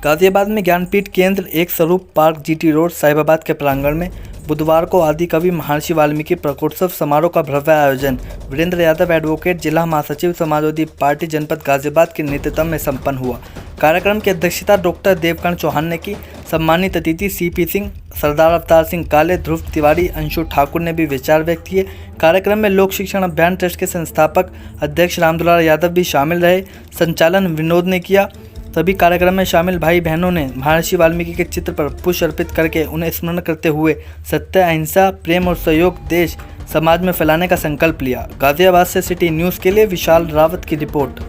गाजियाबाद में ज्ञानपीठ केंद्र एक स्वरूप पार्क जीटी रोड साहिबाबाद के प्रांगण में बुधवार को आदि कवि महर्षि वाल्मीकि प्रकोत्सव समारोह का भव्य आयोजन वीरेंद्र यादव एडवोकेट जिला महासचिव समाजवादी पार्टी जनपद गाजियाबाद के नेतृत्व में संपन्न हुआ। कार्यक्रम की अध्यक्षता डॉक्टर देवकर्ण चौहान ने की। सम्मानित अतिथि सीपी सिंह, सरदार अवतार सिंह काले, ध्रुव तिवारी, अंशु ठाकुर ने भी विचार व्यक्त किए। कार्यक्रम में लोक शिक्षण अभियान ट्रस्ट के संस्थापक अध्यक्ष रामदुलार यादव भी शामिल रहे। संचालन विनोद ने किया। सभी कार्यक्रम में शामिल भाई बहनों ने महर्षि वाल्मीकि के चित्र पर पुष्प अर्पित करके उन्हें स्मरण करते हुए सत्य, अहिंसा, प्रेम और सहयोग देश समाज में फैलाने का संकल्प लिया। गाजियाबाद से सिटी न्यूज़ के लिए विशाल रावत की रिपोर्ट।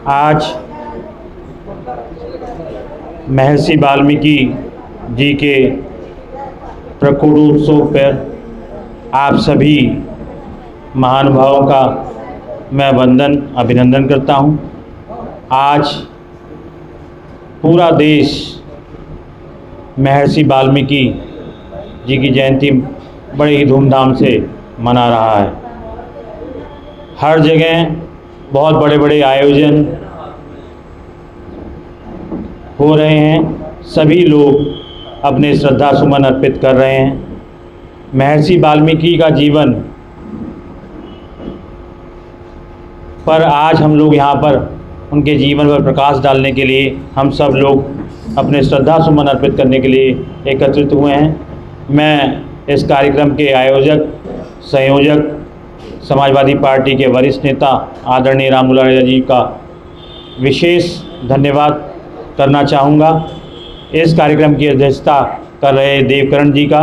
आज महर्षि वाल्मीकि जी के प्रकोत्सव पर आप सभी महानुभावों का मैं अभिनंदन करता हूं। आज पूरा देश महर्षि वाल्मीकि जी की जयंती बड़े ही धूमधाम से मना रहा है। हर जगह बहुत बड़े बड़े आयोजन हो रहे हैं। सभी लोग अपने श्रद्धा सुमन अर्पित कर रहे हैं। महर्षि वाल्मीकि का जीवन पर आज हम लोग यहाँ पर उनके जीवन पर प्रकाश डालने के लिए हम सब लोग अपने श्रद्धा सुमन अर्पित करने के लिए एकत्रित हुए हैं। मैं इस कार्यक्रम के आयोजक, संयोजक, समाजवादी पार्टी के वरिष्ठ नेता आदरणीय रामदुलार यादव जी का विशेष धन्यवाद करना चाहूँगा। इस कार्यक्रम की अध्यक्षता कर रहे देवकर्ण जी का,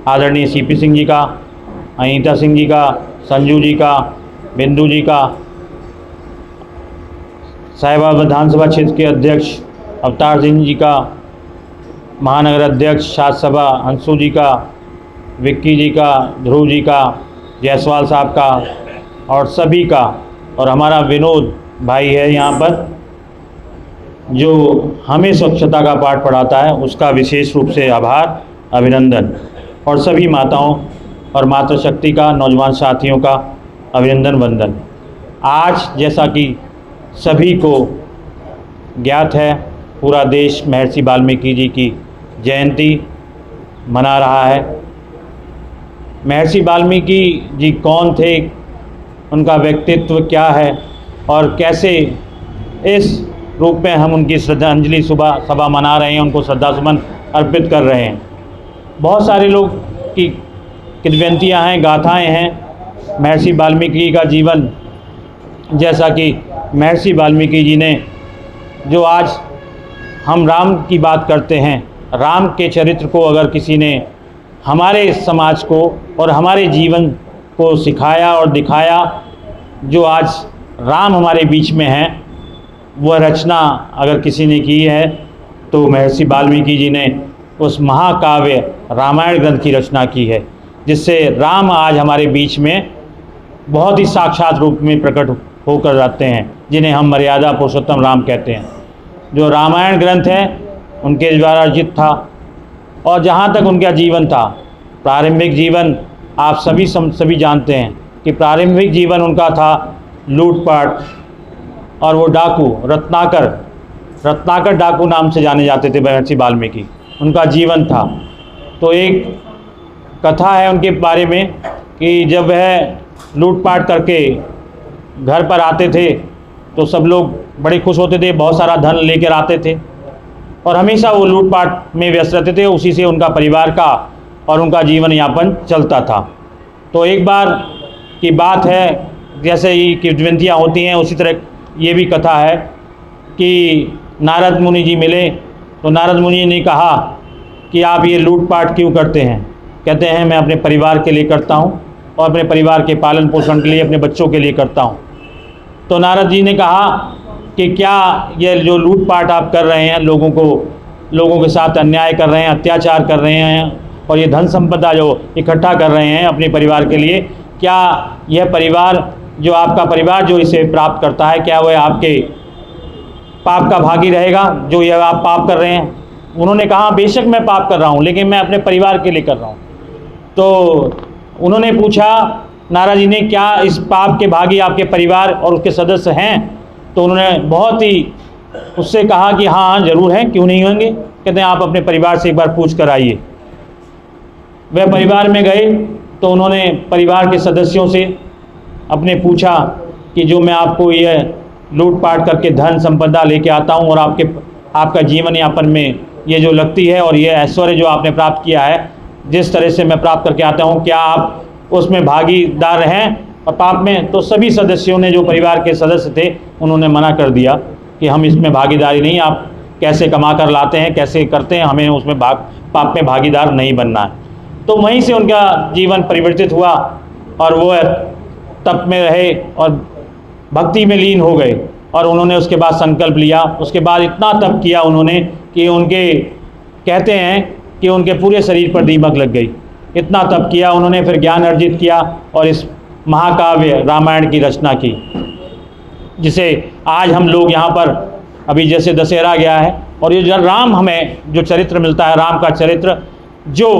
आदरणीय सीपी सिंह जी का, अनीता सिंह जी का, संजू जी का, बिंदु जी का, साहिबाबाद विधानसभा क्षेत्र के अध्यक्ष अवतार सिंह जी का, महानगर अध्यक्ष शास्त्र सभा अंशु जी का, विक्की जी का, ध्रुव जी का, जायसवाल साहब का और सभी का, और हमारा विनोद भाई है यहाँ पर जो हमें स्वच्छता का पाठ पढ़ाता है, उसका विशेष रूप से आभार, अभिनंदन, और सभी माताओं और मातृशक्ति का, नौजवान साथियों का अभिनंदन वंदन। आज जैसा कि सभी को ज्ञात है, पूरा देश महर्षि वाल्मीकि जी की जयंती मना रहा है। महर्षि वाल्मीकि जी कौन थे, उनका व्यक्तित्व क्या है और कैसे इस रूप में हम उनकी श्रद्धांजलि सभा मना रहे हैं, उनको श्रद्धासुमन अर्पित कर रहे हैं। बहुत सारे लोग की किंवदंतियाँ हैं, गाथाएँ हैं। महर्षि वाल्मीकि का जीवन, जैसा कि महर्षि वाल्मीकि जी ने जो आज हम राम की बात करते हैं, राम के चरित्र को अगर किसी ने हमारे समाज को और हमारे जीवन को सिखाया और दिखाया, जो आज राम हमारे बीच में हैं, वह रचना अगर किसी ने की है तो महर्षि वाल्मीकि जी ने उस महाकाव्य रामायण ग्रंथ की रचना की है, जिससे राम आज हमारे बीच में बहुत ही साक्षात रूप में प्रकट होकर जाते हैं, जिन्हें हम मर्यादा पुरुषोत्तम राम कहते हैं। जो रामायण ग्रंथ है उनके द्वारा रचित था, और जहाँ तक उनका जीवन था, प्रारंभिक जीवन आप सभी जानते हैं कि प्रारंभिक जीवन उनका था लूटपाट, और वो डाकू रत्नाकर डाकू नाम से जाने जाते थे महर्षि वाल्मीकि, उनका जीवन था। तो एक कथा है उनके बारे में कि जब वह लूटपाट करके घर पर आते थे तो सब लोग बड़े खुश होते थे, बहुत सारा धन लेकर आते थे, और हमेशा वो लूटपाट में व्यस्त रहते थे। उसी से उनका परिवार का और उनका जीवन यापन चलता था। तो एक बार की बात है, जैसे ही किंवदंतियाँ होती हैं, उसी तरह ये भी कथा है कि नारद मुनि जी मिले, तो नारद मुनि ने कहा कि आप ये लूटपाट क्यों करते हैं? कहते हैं मैं अपने परिवार के लिए करता हूँ और अपने परिवार के पालन पोषण के लिए, अपने बच्चों के लिए करता हूँ। तो नारद जी ने कहा कि क्या ये जो लूटपाट आप कर रहे हैं, लोगों के साथ अन्याय कर रहे हैं, अत्याचार कर रहे हैं, और ये धन संपदा जो इकट्ठा कर रहे हैं अपने परिवार के लिए, क्या यह परिवार जो आपका परिवार जो इसे प्राप्त करता है, क्या वह आपके पाप का भागी रहेगा जो यह आप पाप कर रहे हैं? उन्होंने कहा बेशक मैं पाप कर रहा हूँ, लेकिन मैं अपने परिवार के लिए कर रहा हूँ। तो उन्होंने पूछा नारद जी ने, क्या इस पाप के भागी आपके परिवार और उसके सदस्य हैं? तो उन्होंने बहुत ही उससे कहा कि हाँ हाँ ज़रूर हैं, क्यों नहीं होंगे। कहते हैं आप अपने परिवार से एक बार पूछ कर आइए। वह परिवार में गए तो उन्होंने परिवार के सदस्यों से अपने पूछा कि जो मैं आपको यह लूटपाट करके धन संपदा लेके आता हूँ और आपका जीवन यापन में ये जो लगती है और ये ऐश्वर्य जो आपने प्राप्त किया है, जिस तरह से मैं प्राप्त करके आता हूँ, क्या आप उसमें भागीदार हैं और पाप में? तो सभी सदस्यों ने, जो परिवार के सदस्य थे, उन्होंने मना कर दिया कि हम इसमें भागीदारी नहीं, आप कैसे कमा कर लाते हैं, कैसे करते हैं, हमें उसमें पाप में भागीदार नहीं बनना है। तो वहीं से उनका जीवन परिवर्तित हुआ और वो तप में रहे और भक्ति में लीन हो गए। और उन्होंने उसके बाद संकल्प लिया, उसके बाद इतना तप किया उन्होंने कि कहते हैं कि उनके पूरे शरीर पर दीमक लग गई। इतना तप किया उन्होंने, फिर ज्ञान अर्जित किया और इस महाकाव्य रामायण की रचना की, जिसे आज हम लोग यहाँ पर अभी जैसे दशहरा गया है और ये जो राम, हमें जो चरित्र मिलता है, राम का चरित्र जो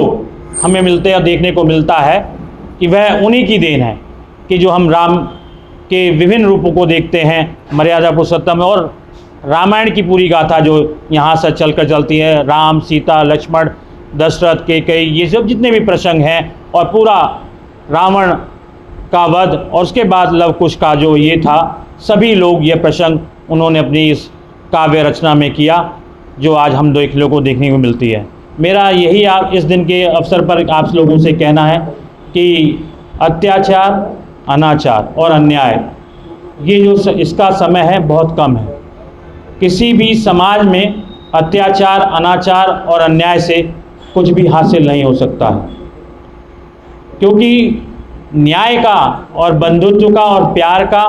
हमें मिलते हैं, देखने को मिलता है कि वह उन्हीं की देन है कि जो हम राम के विभिन्न रूपों को देखते हैं मर्यादा पुरुषोत्तम में। और रामायण की पूरी गाथा जो यहाँ से चलकर चलती है, राम, सीता, लक्ष्मण, दशरथ, कैकेयी, ये सब जितने भी प्रसंग हैं, और पूरा रावण का वध और उसके बाद लव कुश का जो ये था, सभी लोग ये प्रसंग उन्होंने अपनी इस काव्य रचना में किया, जो आज हम लोगों को देखने को मिलती है। मेरा यही इस दिन के अवसर पर आप लोगों से कहना है कि अत्याचार, अनाचार और अन्याय, ये जो इसका समय है बहुत कम है। किसी भी समाज में अत्याचार, अनाचार और अन्याय से कुछ भी हासिल नहीं हो सकता है, क्योंकि न्याय का और बंधुत्व का और प्यार का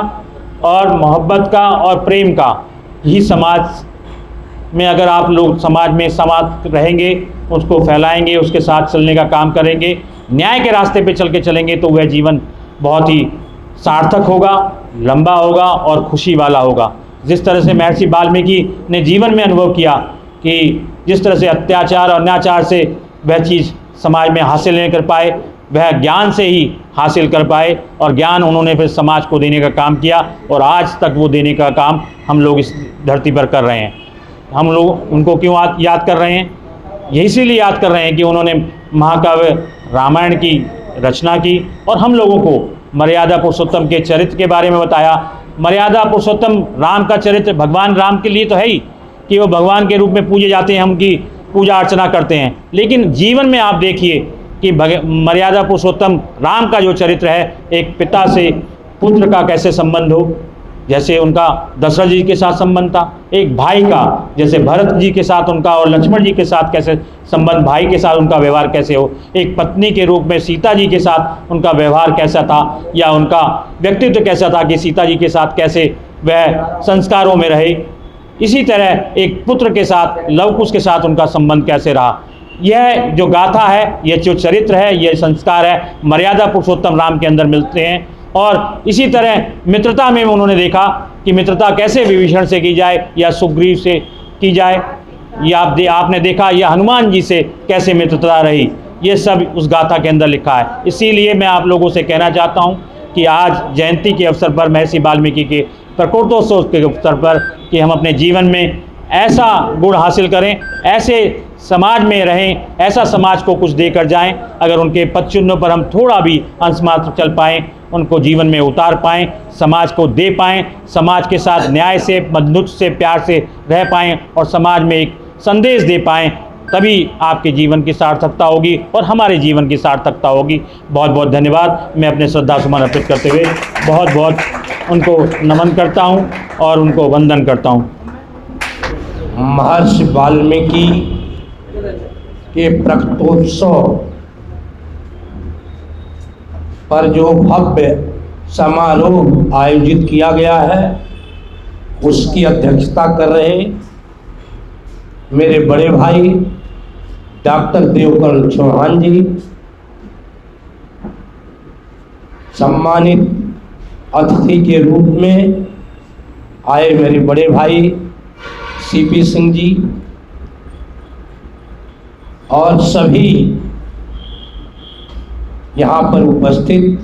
और मोहब्बत का और प्रेम का ही समाज में, अगर आप लोग समाज में समाज रहेंगे, उसको फैलाएंगे, उसके साथ चलने का काम करेंगे, न्याय के रास्ते पे चल के चलेंगे, तो वह जीवन बहुत ही सार्थक होगा, लंबा होगा और खुशी वाला होगा। जिस तरह से महर्षि वाल्मीकि ने जीवन में अनुभव किया कि जिस तरह से अत्याचार और अनाचार से वह चीज़ समाज में हासिल नहीं कर पाए, वह ज्ञान से ही हासिल कर पाए, और ज्ञान उन्होंने फिर समाज को देने का काम किया, और आज तक वो देने का काम हम लोग इस धरती पर कर रहे हैं। हम लोग उनको क्यों याद कर रहे हैं? यही इसीलिए याद कर रहे हैं कि उन्होंने महाकाव्य रामायण की रचना की और हम लोगों को मर्यादा पुरुषोत्तम के चरित्र के बारे में बताया। मर्यादा पुरुषोत्तम राम का चरित्र भगवान राम के लिए तो है ही कि वो भगवान के रूप में पूजे जाते हैं, हम उनकी पूजा अर्चना करते हैं, लेकिन जीवन में आप देखिए कि मर्यादा पुरुषोत्तम राम का जो चरित्र है, एक पिता से पुत्र का कैसे संबंध हो, जैसे उनका दशरथ जी के साथ संबंध था, एक भाई का जैसे भरत जी के साथ उनका और लक्ष्मण जी के साथ कैसे संबंध, भाई के साथ उनका व्यवहार कैसे हो, एक पत्नी के रूप में सीता जी के साथ उनका व्यवहार कैसा था, या उनका व्यक्तित्व कैसा था कि सीता जी के साथ कैसे वह संस्कारों में रहे। इसी तरह एक पुत्र के साथ, लव कुश के साथ उनका संबंध कैसे रहा। यह जो गाथा है, यह जो चरित्र है, यह संस्कार है, मर्यादा पुरुषोत्तम राम के अंदर मिलते हैं। और इसी तरह मित्रता में उन्होंने देखा कि मित्रता कैसे विभीषण से की जाए या सुग्रीव से की जाए, या आपने देखा या हनुमान जी से कैसे मित्रता रही, ये सब उस गाथा के अंदर लिखा है। इसीलिए मैं आप लोगों से कहना चाहता हूँ कि आज जयंती के अवसर पर, महर्षि वाल्मीकि के प्रकोटोत्सव के अवसर पर, कि हम अपने जीवन में ऐसा गुण हासिल करें, ऐसे समाज में रहें, ऐसा समाज को कुछ देकर जाएं। अगर उनके पद चिन्हों पर हम थोड़ा भी अंश मात्र चल पाएँ, उनको जीवन में उतार पाएँ, समाज को दे पाएँ, समाज के साथ न्याय से, बंधुत्व से, प्यार से रह पाएँ और समाज में एक संदेश दे पाएँ, तभी आपके जीवन की सार्थकता होगी और हमारे जीवन की सार्थकता होगी। बहुत बहुत धन्यवाद। मैं अपने श्रद्धा सुमन अर्पित करते हुए बहुत बहुत उनको नमन करता हूँ और उनको वंदन करता हूँ। महर्षि वाल्मीकि के प्रकटोत्सव पर जो भव्य समारोह आयोजित किया गया है, उसकी अध्यक्षता कर रहे मेरे बड़े भाई डॉक्टर देवकर्ण चौहान जी, सम्मानित अतिथि के रूप में आए मेरे बड़े भाई सीपी सिंह जी, और सभी यहाँ पर उपस्थित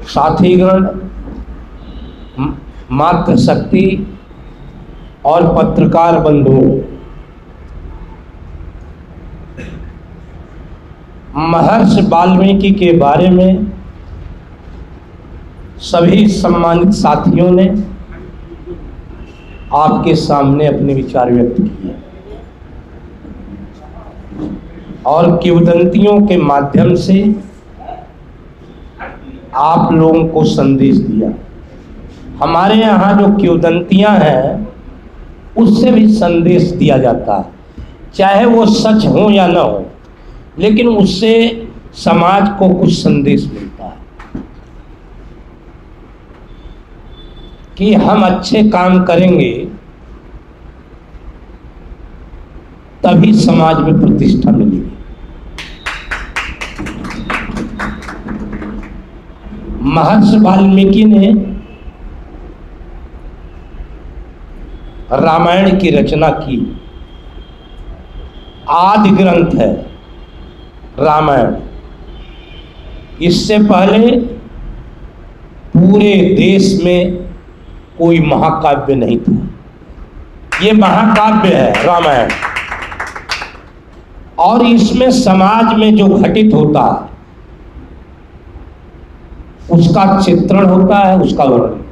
साथीगण, मातृशक्ति और पत्रकार बंधुओं, महर्षि वाल्मीकि के बारे में सभी सम्मानित साथियों ने आपके सामने अपने विचार व्यक्त किए और किंवदंतियों के माध्यम से आप लोगों को संदेश दिया। हमारे यहाँ जो किंवदंतियाँ हैं उससे भी संदेश दिया जाता है, चाहे वो सच हो या ना हो, लेकिन उससे समाज को कुछ संदेश मिलता है कि हम अच्छे काम करेंगे तभी समाज में प्रतिष्ठा मिलेगी। महर्षि वाल्मीकि ने रामायण की रचना की, आदि ग्रंथ है रामायण। इससे पहले पूरे देश में कोई महाकाव्य नहीं था, ये महाकाव्य है रामायण। और इसमें समाज में जो घटित होता है उसका चित्रण होता है, उसका वर्णन।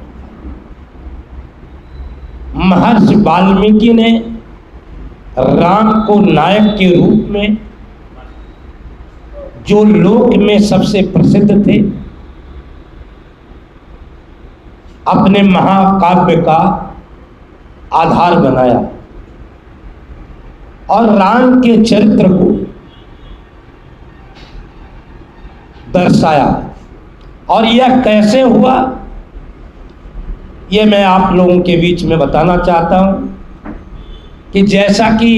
महर्षि वाल्मीकि ने राम को नायक के रूप में, जो लोक में सबसे प्रसिद्ध थे, अपने महाकाव्य का आधार बनाया और राम के चरित्र को दर्शाया। और यह कैसे हुआ, यह मैं आप लोगों के बीच में बताना चाहता हूं कि जैसा कि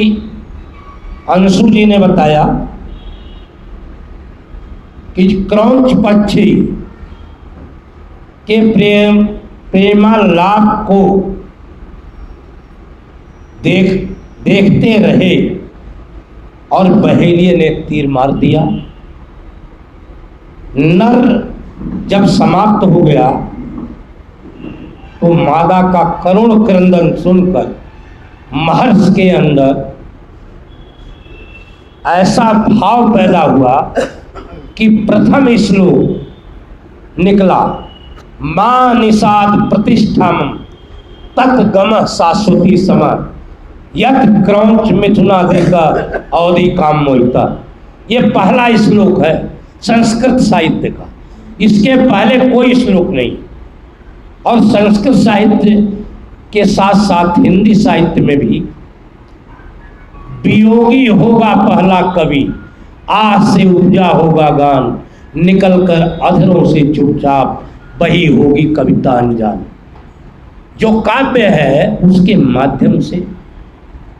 अंशु जी ने बताया कि क्रौंच पक्षी के प्रेमालाप को देखते रहे और बहेलिये ने तीर मार दिया। नर जब समाप्त हो गया तो मादा का करुण क्रंदन सुनकर महर्षि के अंदर ऐसा भाव पैदा हुआ कि प्रथम श्लोक निकला, मां निषाद प्रतिष्ठाम तत्गम शाश्वती समान यत क्रौंच मिथुनाधिका अवधि काम मोहिता। ये पहला श्लोक है संस्कृत साहित्य का, इसके पहले कोई श्लोक नहीं। और संस्कृत साहित्य के साथ साथ हिंदी साहित्य में भी वियोगी होगा पहला कवि, आह से उपजा होगा गान, निकलकर अधरों से चुपचाप बही होगी कविता अनजान। जो काव्य है उसके माध्यम से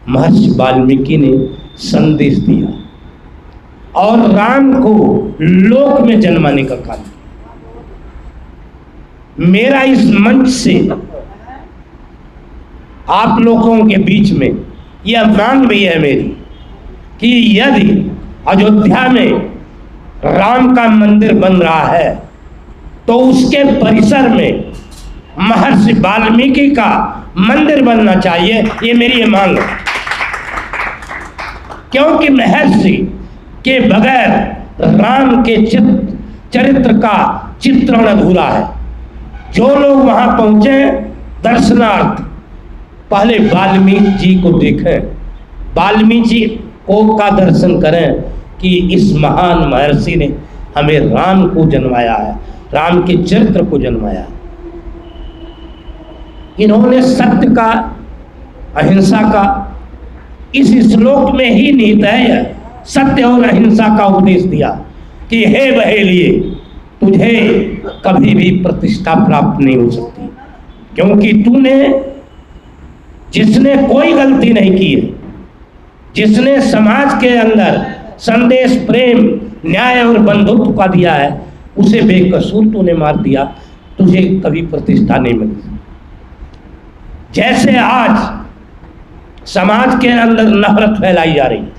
महर्षि वाल्मीकि ने संदेश दिया और राम को लोक में जन्माने का काम किया। मेरा इस मंच से आप लोगों के बीच में यह मांग भी है मेरी कि यदि अयोध्या में राम का मंदिर बन रहा है तो उसके परिसर में महर्षि वाल्मीकि का मंदिर बनना चाहिए। ये मेरी ये मांग है, क्योंकि महर्षि के बगैर राम के चरित्र का चित्रण अधूरा है। जो लोग वहां पहुंचे दर्शनार्थ, पहले वाल्मीकि जी को देखें, वाल्मीकि जी को का दर्शन करें कि इस महान महर्षि ने हमें राम को जन्माया है, राम के चरित्र को जन्माया है। इन्होंने सत्य का, अहिंसा का, इस श्लोक में ही निहित है सत्य और अहिंसा का उपदेश दिया कि हे बहेलिये, तुझे कभी भी प्रतिष्ठा प्राप्त नहीं हो सकती, क्योंकि तूने, जिसने कोई गलती नहीं की है, जिसने समाज के अंदर संदेश प्रेम, न्याय और बंधुत्व का दिया है, उसे बेकसूर तूने मार दिया, तुझे कभी प्रतिष्ठा नहीं मिली। जैसे आज समाज के अंदर नफरत फैलाई जा रही है,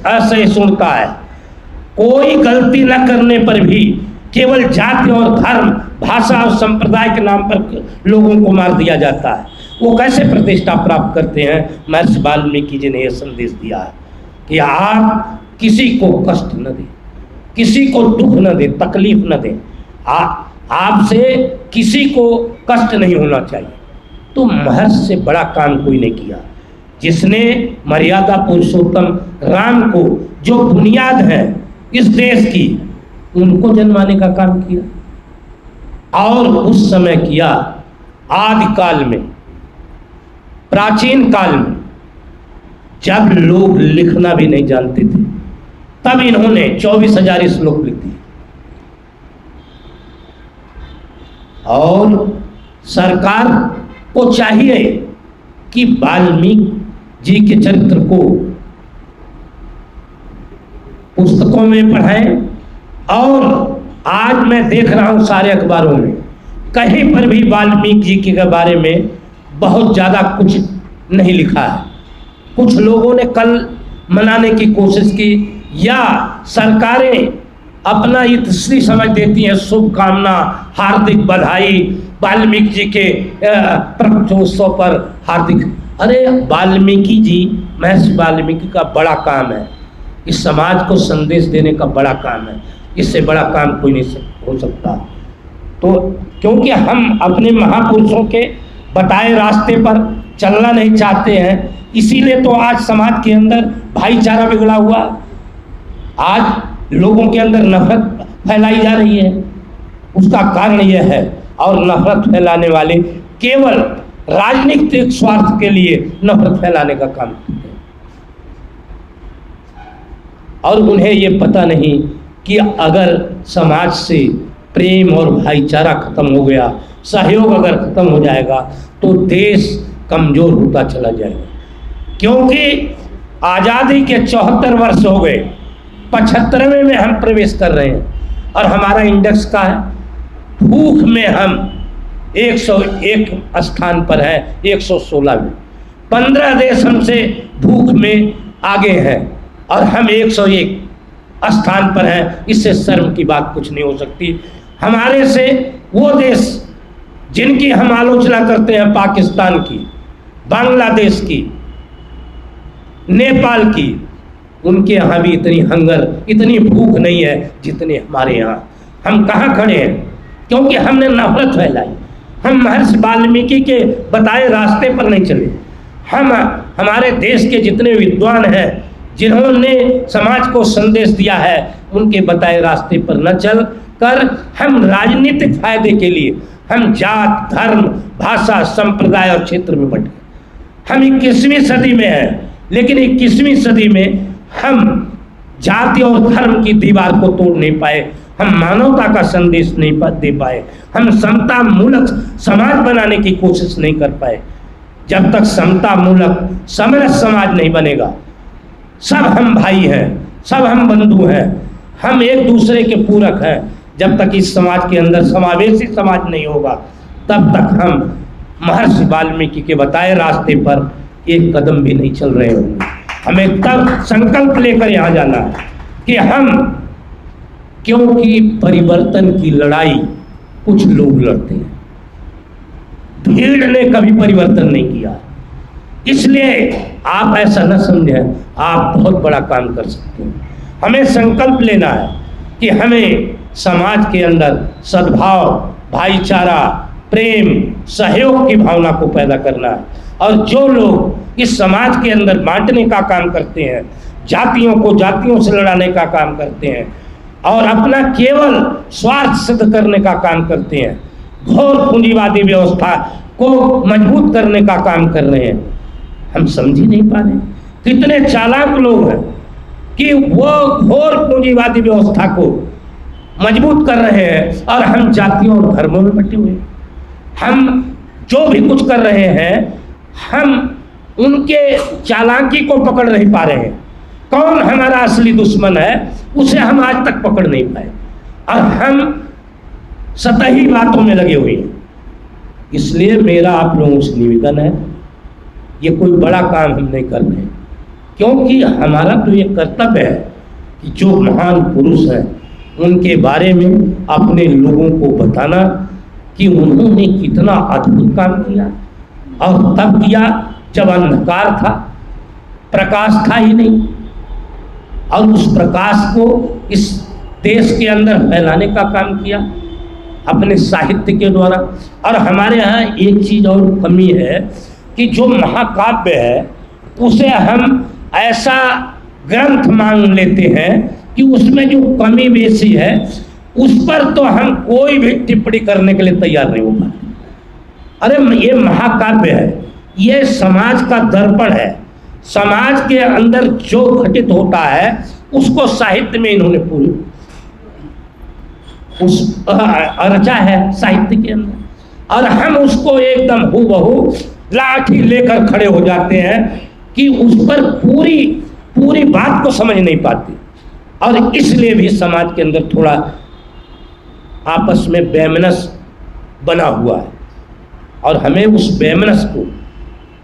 असहिष्णुता है, कोई गलती न करने पर भी केवल जाति और धर्म, भाषा और संप्रदाय के नाम पर लोगों को मार दिया जाता है। वो कैसे प्रतिष्ठा प्राप्त करते हैं? महर्षि वाल्मीकि जी ने यह संदेश दिया है कि आप किसी को कष्ट न दें, किसी को दुख न दें, तकलीफ न दें। आपसे किसी को कष्ट नहीं होना चाहिए। तो महर्षि से बड़ा काम कोई नहीं किया, जिसने मर्यादा पुरुषोत्तम राम को, जो बुनियाद है इस देश की, उनको जन्माने का काम किया। और उस समय किया, आदि काल में, प्राचीन काल में, जब लोग लिखना भी नहीं जानते थे, तब इन्होंने 24,000 श्लोक लिख दिए। और सरकार को चाहिए कि वाल्मीकि जी के चरित्र को पुस्तकों में पढ़ाएं। और आज मैं देख रहा हूं सारे अखबारों में, कहीं पर भी वाल्मीकि जी के बारे में बहुत ज़्यादा कुछ नहीं लिखा है। कुछ लोगों ने कल मनाने की कोशिश की, या सरकारें अपना इतनी समझ देती हैं, शुभकामना, हार्दिक बधाई, वाल्मीकि जी के प्रकटोत्सव पर हार्दिक। अरे वाल्मीकि जी, महर्षि वाल्मीकि का बड़ा काम है, इस समाज को संदेश देने का बड़ा काम है। इससे बड़ा काम कोई नहीं हो सकता। तो क्योंकि हम अपने महापुरुषों के बताए रास्ते पर चलना नहीं चाहते हैं, इसीलिए तो आज समाज के अंदर भाईचारा बिगड़ा हुआ। आज लोगों के अंदर नफरत फैलाई जा रही है, उसका कारण यह है। और नफरत फैलाने वाले केवल राजनीतिक स्वार्थ के लिए नफरत फैलाने का काम करते हैं। और उन्हें ये पता नहीं कि अगर समाज से प्रेम और भाईचारा खत्म हो गया, सहयोग अगर खत्म हो जाएगा, तो देश कमजोर होता चला जाएगा। क्योंकि आज़ादी के 74 वर्ष हो गए, 75वें में हम प्रवेश कर रहे हैं और हमारा इंडेक्स का है। भूख में हम 101 स्थान पर है, 116 में। 15 देश हमसे भूख में आगे हैं और हम 101 स्थान पर हैं। इससे शर्म की बात कुछ नहीं हो सकती। हमारे से वो देश जिनकी हम आलोचना करते हैं, पाकिस्तान की, बांग्लादेश की, नेपाल की, उनके यहाँ भी इतनी हंगर, इतनी भूख नहीं है जितनी हमारे यहाँ। हम कहाँ खड़े हैं? क्योंकि हमने नफरत फैलाई। हम महर्षि वाल्मीकि के बताए रास्ते पर नहीं चले। हमारे देश के जितने विद्वान हैं, जिन्होंने समाज को संदेश दिया है, उनके बताए रास्ते पर न चल कर हम राजनीतिक फायदे के लिए हम जात, धर्म, भाषा, संप्रदाय और क्षेत्र में बट गए। हम 21वीं सदी में हैं, लेकिन 21वीं सदी में हम जाति और धर्म की दीवार को तोड़ नहीं पाए, हम मानवता का संदेश नहीं दे पाए, हम समता मूलक समाज बनाने की कोशिश नहीं कर पाए। जब तक समता मूलक समरस समाज नहीं बनेगा, सब हम भाई हैं, सब हम बंधु हैं, हम एक दूसरे के पूरक हैं, जब तक इस समाज के अंदर समावेशी समाज नहीं होगा, तब तक हम महर्षि वाल्मीकि के बताए रास्ते पर एक कदम भी नहीं चल रहे होंगे। हमें तब संकल्प लेकर यहाँ जाना है कि हम, क्योंकि परिवर्तन की लड़ाई कुछ लोग लड़ते हैं, भीड़ ने कभी परिवर्तन नहीं किया। इसलिए आप ऐसा न समझें, आप बहुत बड़ा काम कर सकते हैं। हमें संकल्प लेना है कि हमें समाज के अंदर सद्भाव, भाईचारा, प्रेम, सहयोग की भावना को पैदा करना है। और जो लोग इस समाज के अंदर बांटने का काम करते हैं, जातियों को जातियों से लड़ाने का काम करते हैं और अपना केवल स्वार्थ सिद्ध करने का काम करते हैं, घोर पूंजीवादी व्यवस्था को मजबूत करने का काम कर रहे हैं, हम समझ ही नहीं पा रहे। कितने चालाक लोग हैं कि वो घोर पूंजीवादी व्यवस्था को मजबूत कर रहे हैं और हम जातियों और धर्मों में बटे हुए। हम जो भी कुछ कर रहे हैं, हम उनके चालाकी को पकड़ नहीं पा रहे हैं। कौन हमारा असली दुश्मन है, उसे हम आज तक पकड़ नहीं पाए और हम सतही बातों में लगे हुए हैं। इसलिए मेरा आप लोगों से निवेदन है, ये कोई बड़ा काम हम नहीं कर रहे, क्योंकि हमारा तो ये कर्तव्य है कि जो महान पुरुष हैं, उनके बारे में अपने लोगों को बताना कि उन्होंने कितना अद्भुत काम किया, और तब किया जब अंधकार था, प्रकाश था ही नहीं, और उस प्रकाश को इस देश के अंदर फैलाने का काम किया अपने साहित्य के द्वारा। और हमारे यहाँ एक चीज़ और कमी है कि जो महाकाव्य है उसे हम ऐसा ग्रंथ मान लेते हैं कि उसमें जो कमी बेसी है उस पर तो हम कोई भी टिप्पणी करने के लिए तैयार नहीं हो पाते। अरे ये महाकाव्य है, ये समाज का दर्पण है, समाज के अंदर जो घटित होता है उसको साहित्य में इन्होंने पूरी रचा है साहित्य के अंदर, और हम उसको एकदम हूबहू लाठी लेकर खड़े हो जाते हैं कि उस पर पूरी बात को समझ नहीं पाते, और इसलिए भी समाज के अंदर थोड़ा आपस में वैमनस्य बना हुआ है। और हमें उस वैमनस्य को,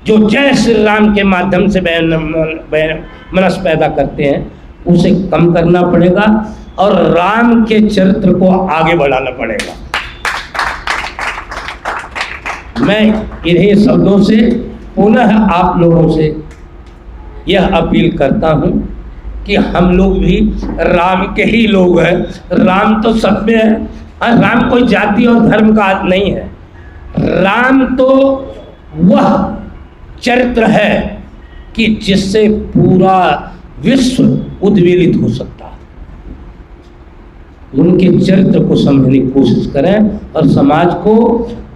जो जय श्री राम के माध्यम से वैमनस्य पैदा करते हैं, उसे कम करना पड़ेगा और राम के चरित्र को आगे बढ़ाना पड़ेगा। मैं इन्हीं शब्दों से पुनः आप लोगों से यह अपील करता हूं कि हम लोग भी राम के ही लोग हैं। राम तो सब में है, और राम कोई जाति और धर्म का नहीं है। राम तो वह चरित्र है कि जिससे पूरा विश्व उद्वेलित हो सकता है। उनके चरित्र को समझने की कोशिश करें और समाज को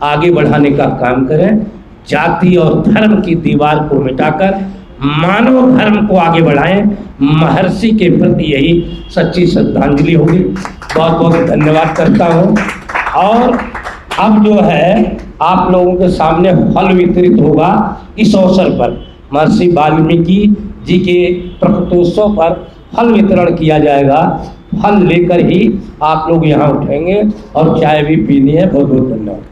आगे बढ़ाने का काम करें। जाति और धर्म की दीवार को मिटाकर मानव धर्म को आगे बढ़ाएं। महर्षि के प्रति यही सच्ची श्रद्धांजलि होगी। बहुत बहुत धन्यवाद करता हूँ। और अब जो है आप लोगों के सामने फल वितरित होगा। इस अवसर पर महर्षि वाल्मीकि जी के प्रकटोत्सव पर फल वितरण किया जाएगा। फल लेकर ही आप लोग यहाँ उठेंगे और चाय भी पीनी है। बहुत बहुत धन्यवाद।